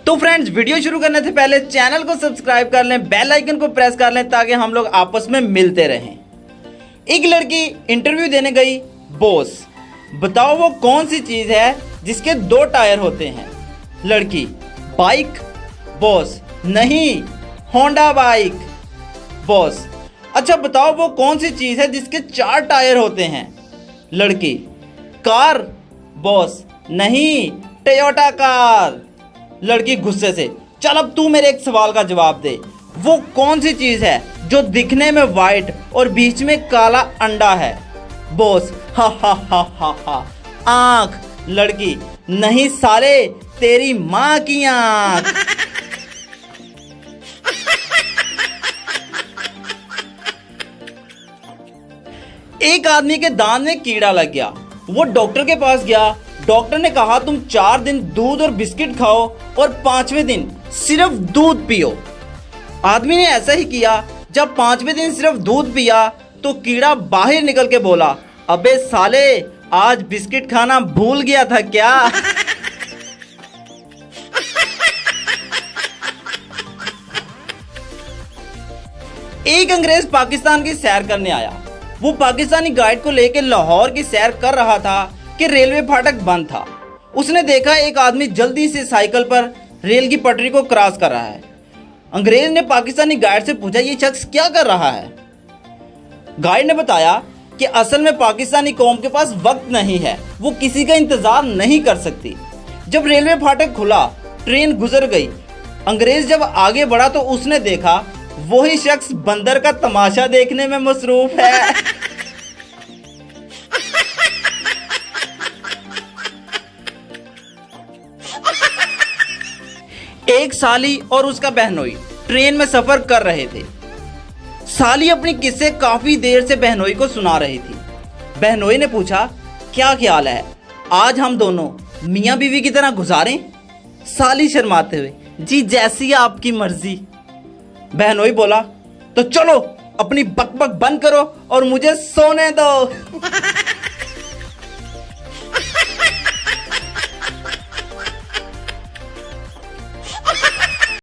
तो friends, video शुरू करने से पहले चैनल को सब्सक्राइब कर लें, बेल आइकन को प्रेस कर लें ताकि हम लोग आपस में मिलते रहें। एक लड़की इंटरव्यू देने गई। बॉस, बताओ वो कौन सी चीज है जिसके 2 टायर होते हैं? लड़की, बाइक। बॉस, नहीं, होंडा बाइक। बॉस, अच्छा बताओ वो कौन सी चीज है जिसके 4 टायर होते हैं? लड़की, कार। बॉस, नहीं, टोयोटा कार। लड़की गुस्से से, चल अब तू मेरे एक सवाल का जवाब दे। वो कौन सी चीज है जो दिखने में वाइट और बीच में काला अंडा है? बॉस, हा हा हा हा हा, आंख। लड़की, नहीं साले, तेरी माँ की आंख। एक आदमी के दांत में कीड़ा लग गया। वो डॉक्टर के पास गया। डॉक्टर ने कहा तुम 4 दिन दूध और बिस्किट खाओ और 5वें दिन सिर्फ दूध पियो। आदमी ने ऐसा ही किया। जब 5वें दिन सिर्फ दूध पिया तो कीड़ा बाहर निकल के बोला, अबे साले, आज बिस्किट खाना भूल गया था क्या? एक अंग्रेज पाकिस्तान की सैर करने आया। वो पाकिस्तानी गाइड को लेकर लाहौर की सैर कर रहा था कि रेलवे फाटक बंद था। उसने देखा एक आदमी जल्दी से साइकिल पर रेल की पटरी को क्रॉस कर रहा है। अंग्रेज ने पाकिस्तानी गाइड से पूछा, ये शख्स क्या कर रहा है? गाइड ने बताया कि असल में पाकिस्तानी कौम के पास वक्त नहीं है, वो किसी का इंतजार नहीं कर सकती। जब रेलवे फाटक खुला, ट्रेन गुजर गई। अंग्रेज जब आगे बढ़ा तो उसने देखा वही शख्स बंदर का तमाशा देखने में मसरूफ है। एक साली और उसका बहनोई ट्रेन में सफर कर रहे थे। साली अपनी किस्से काफी देर से बहनोई को सुना रही थी। बहनोई ने पूछा, क्या ख्याल है, आज हम दोनों मियां बीवी की तरह गुजारें? साली शर्माते हुए, जी जैसी आपकी मर्जी। बहनोई बोला, तो चलो अपनी बकबक बंद करो और मुझे सोने दो।